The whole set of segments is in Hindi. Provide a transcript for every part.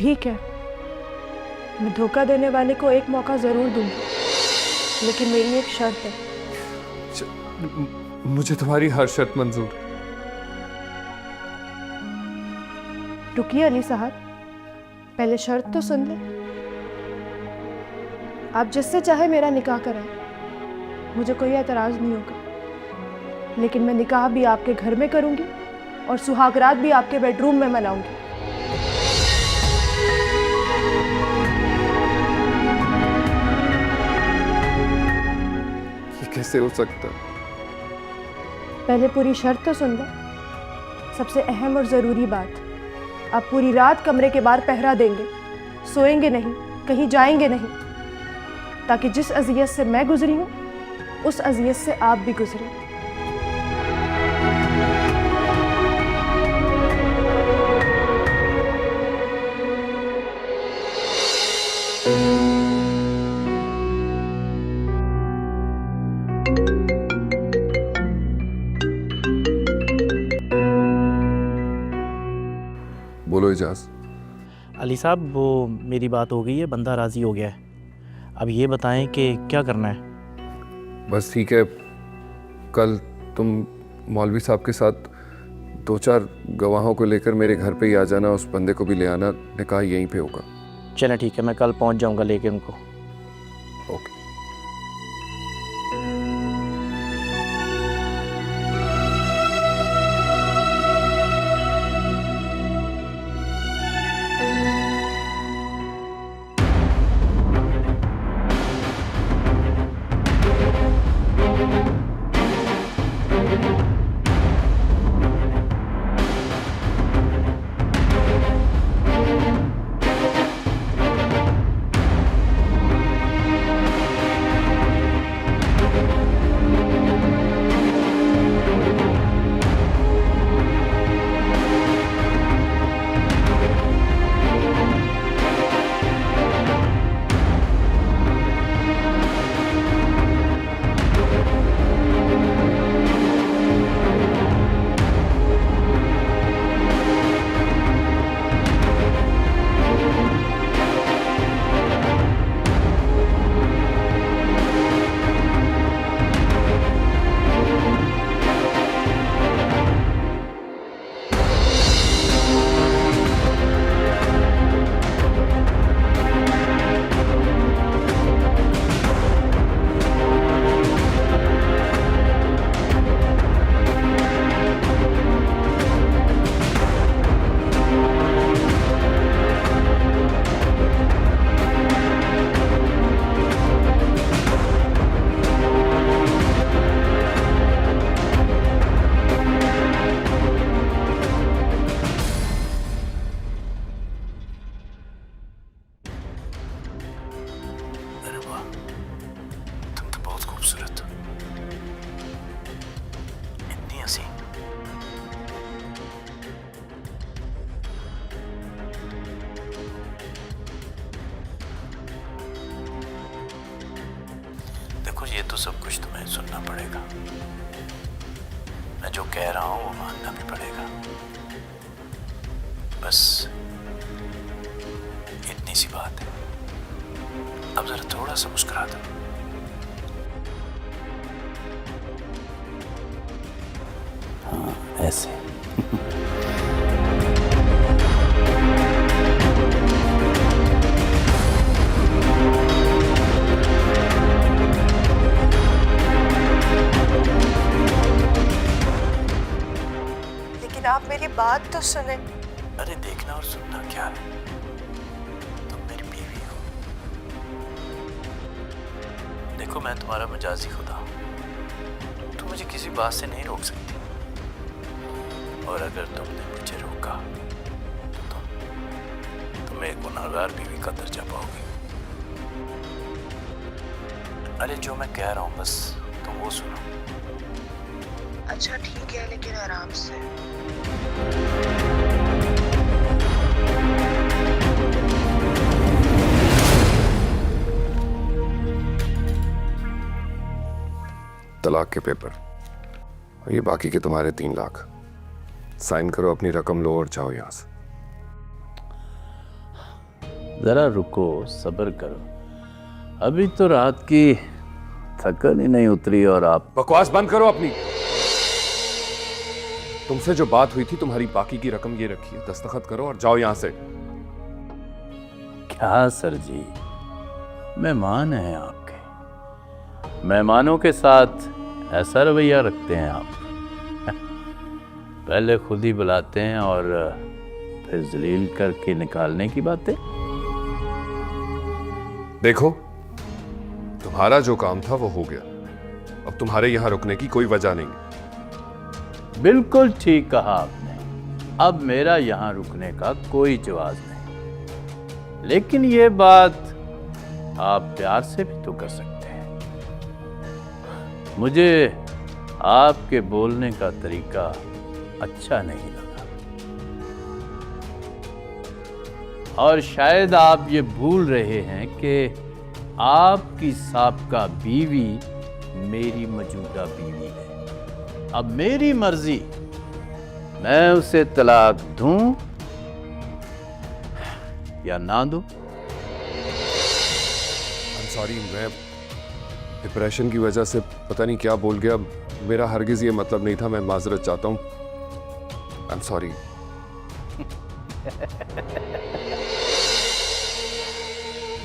ठीक है, मैं धोखा देने वाले को एक मौका जरूर दूंगी, लेकिन मेरी एक शर्त है। मुझे तुम्हारी हर शर्त मंजूर। रुकिए अली साहब, पहले शर्त तो सुन ले। आप जिससे चाहे मेरा निकाह कराएं, मुझे कोई एतराज नहीं होगा, लेकिन मैं निकाह भी आपके घर में करूंगी और सुहागरात भी आपके बेडरूम में मनाऊंगी। ये कैसे हो सकता? पहले पूरी शर्त तो सुन लो। सबसे अहम और ज़रूरी बात, आप पूरी रात कमरे के बाहर पहरा देंगे, सोएंगे नहीं, कहीं जाएंगे नहीं, ताकि जिस अजियत से मैं गुजरी हूं उस अजियत से आप भी गुजरें। बोलो इजाज। अली साहब, वो मेरी बात हो गई है, बंदा राज़ी हो गया है। अब ये बताएं कि क्या करना है। बस ठीक है, कल तुम मौलवी साहब के साथ 2-4 गवाहों को लेकर मेरे घर पे ही आ जाना, उस बंदे को भी ले आना, निकाह यहीं पे होगा। चलें ठीक है, मैं कल पहुंच जाऊंगा लेके उनको। ओके। देखो, ये तो सब कुछ तुम्हें सुनना पड़ेगा। मैं जो कह रहा हूँ वो मानना भी पड़ेगा। बस इतनी सी बात है। अब जरा थोड़ा सा मुस्कुरा दो। हाँ, ऐसे। आप मेरी बात तो सुने। अरे देखना और सुनना क्या है, तुम मेरी बीवी हो। देखो, मैं तुम्हारा मजाजी खुदा हूं, तुम मुझे किसी बात से नहीं रोक सकती, और अगर तुमने मुझे रोका तो तुम एक गुनाहगार बीवी का दर्जा पाओगी। अरे जो मैं कह रहा हूं बस तुम वो सुनो। अच्छा ठीक है, लेकिन आराम से। तलाक के पेपर और ये बाकी के तुम्हारे 3 लाख। साइन करो, अपनी रकम लो और जाओ यहां से। जरा रुको, सब्र करो। अभी तो रात की थकन ही नहीं उतरी और आप। बकवास बंद करो अपनी। तुमसे जो बात हुई थी, तुम्हारी बाकी की रकम ये रखी है, दस्तखत करो और जाओ यहां से। क्या सर जी, मेहमान हैं आपके, मेहमानों के साथ ऐसा रवैया रखते हैं आप? पहले खुद ही बुलाते हैं और फिर जलील करके निकालने की बातें। देखो, तुम्हारा जो काम था वो हो गया, अब तुम्हारे यहां रुकने की कोई वजह नहीं। बिल्कुल ठीक कहा आपने, अब मेरा यहां रुकने का कोई जवाब नहीं। लेकिन ये बात आप प्यार से भी तो कर सकते हैं। मुझे आपके बोलने का तरीका अच्छा नहीं लगा, और शायद आप ये भूल रहे हैं कि आपकी साबका बीवी मेरी मौजूदा बीवी है। अब मेरी मर्जी, मैं उसे तलाक दूं या ना दूं। सॉरी, मैं डिप्रेशन की वजह से पता नहीं क्या बोल गया। मेरा हरगिज ये मतलब नहीं था, मैं माजरत चाहता हूं। I am sorry.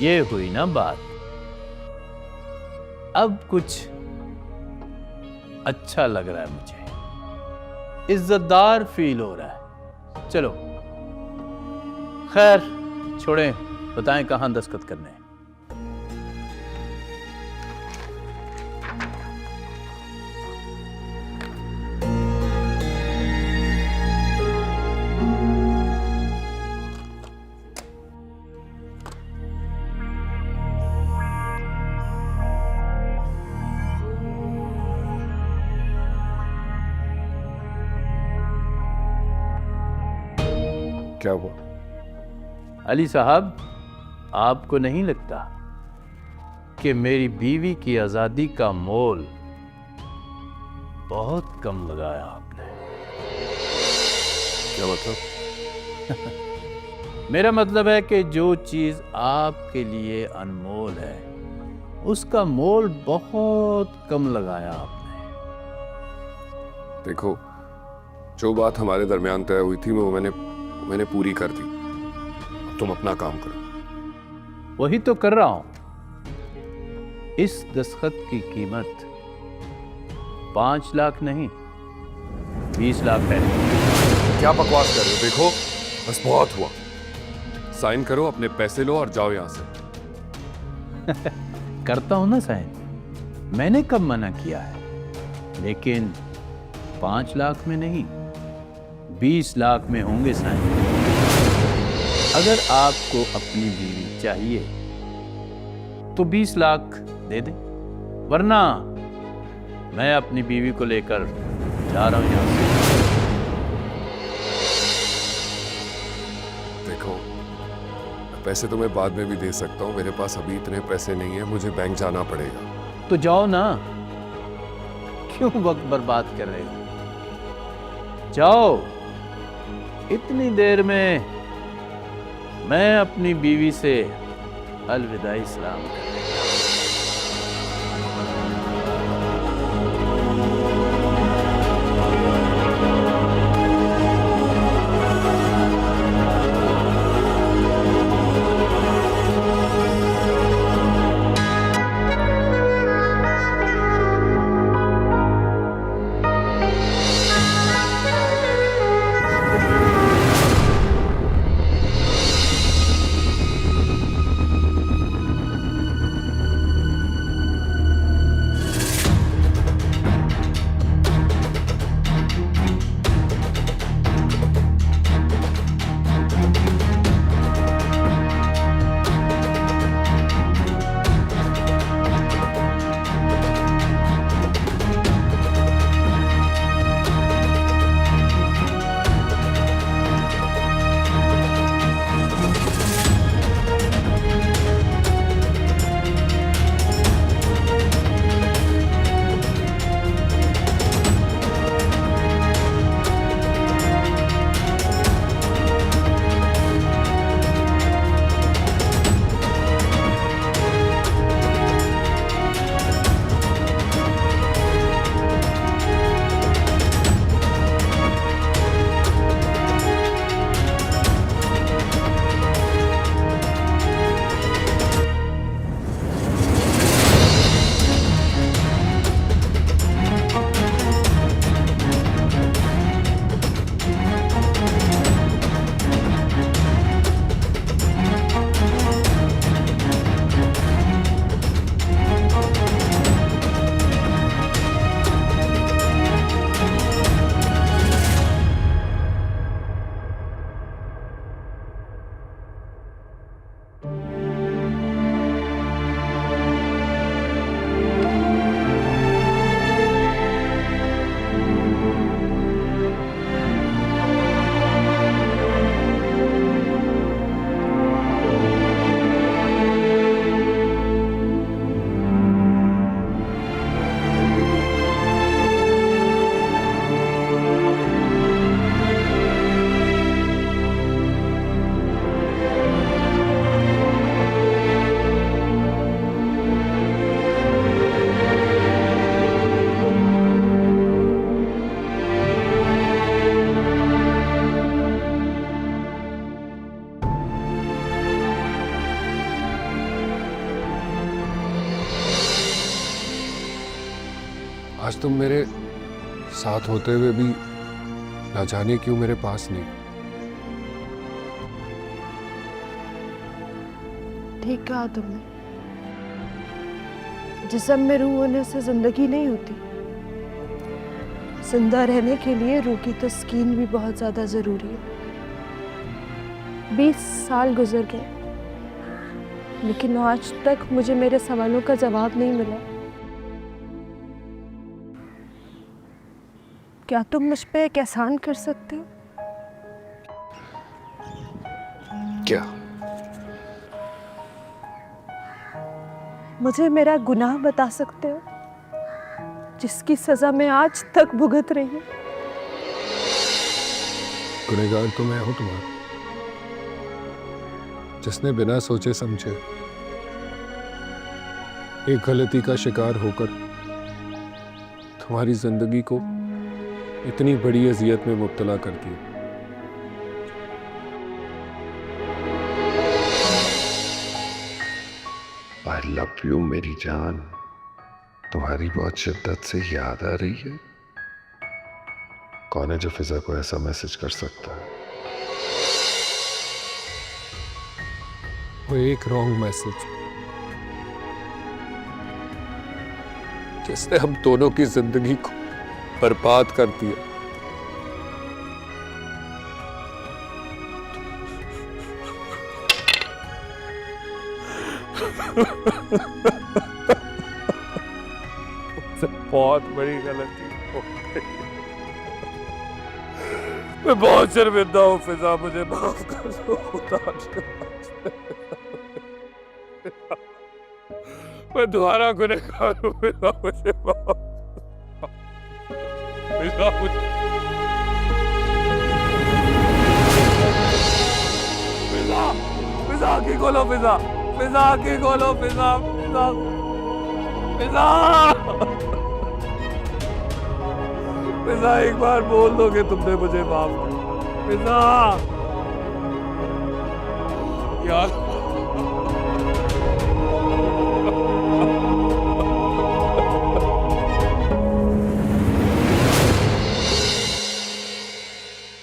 ये हुई ना बात। अब कुछ अच्छा लग रहा है मुझे, इज्जतदार फील हो रहा है। चलो खैर छोड़ें, बताएं कहां दस्तखत करने हैं। क्या हुआ? अली साहब, आपको नहीं लगता कि मेरी बीवी की आजादी का मोल बहुत कम लगाया आपने? क्या मतलब? मेरा मतलब है कि जो चीज आपके लिए अनमोल है, उसका मोल बहुत कम लगाया आपने। देखो, जो बात हमारे दरमियान तय हुई थी वो मैंने पूरी कर दी। अब तुम अपना काम करो। वही तो कर रहा हूं। इस दस्तखत की कीमत 5 लाख नहीं, 20 लाख है। क्या बकवास कर रहे हो? देखो, बस बहुत हुआ। साइन करो, अपने पैसे लो और जाओ यहां से। करता हूं ना साइन, मैंने कब मना किया है? लेकिन 5 लाख में नहीं, 20 लाख में होंगे साइन। अगर आपको अपनी बीवी चाहिए तो 20 लाख दे दें, वरना मैं अपनी बीवी को लेकर जा रहा हूं यहां से। देखो, पैसे तो मैं बाद में भी दे सकता हूँ, मेरे पास अभी इतने पैसे नहीं है, मुझे बैंक जाना पड़ेगा। तो जाओ ना, क्यों वक्त बर्बाद कर रहे हो? जाओ, इतनी देर में मैं अपनी बीवी से अलविदाई सलाम कर रहा हूं। आज तुम मेरे साथ होते हुए भी ना जाने क्यों मेरे पास नहीं। ठीक कहा तुमने, जिस्म में रूह होने से जिंदगी नहीं होती। जिंदा रहने के लिए रूह की तस्कीन भी बहुत ज्यादा जरूरी है। 20 साल गुजर गए, लेकिन आज तक मुझे मेरे सवालों का जवाब नहीं मिला। क्या तुम मुझ पे एक एहसान कर सकते हो? क्या? मुझे मेरा गुनाह बता सकते हो, जिसकी सजा मैं आज तक भुगत रही हूँ? गुनहगार तो मैं हूं तुम्हारा, जिसने बिना सोचे समझे एक गलती का शिकार होकर तुम्हारी जिंदगी को इतनी बड़ी अजियत में मुब्तला कर दिया। आई लव यू मेरी जान, तुम्हारी बहुत शिद्दत से याद आ रही है। कौन है जो फिजा को ऐसा मैसेज कर सकता है? वो एक रॉन्ग मैसेज जिसने हम दोनों की जिंदगी को बर्बाद कर दिया। बहुत बड़ी गलती हो गई। मैं बहुत शर्मिंदा हूँ फिजा, मुझे माफ कर दो खुदा। मैं दोबारा गुनहगार हूँ फिजा, मुझे माफ फिजा। फिजा फिजा आँखें खोलो, फिजा फिजा आँखें खोलो, फिजा फिजा फिजा फिजा, एक बार बोल दो कि तुमने मुझे माफ किया फिजा। यार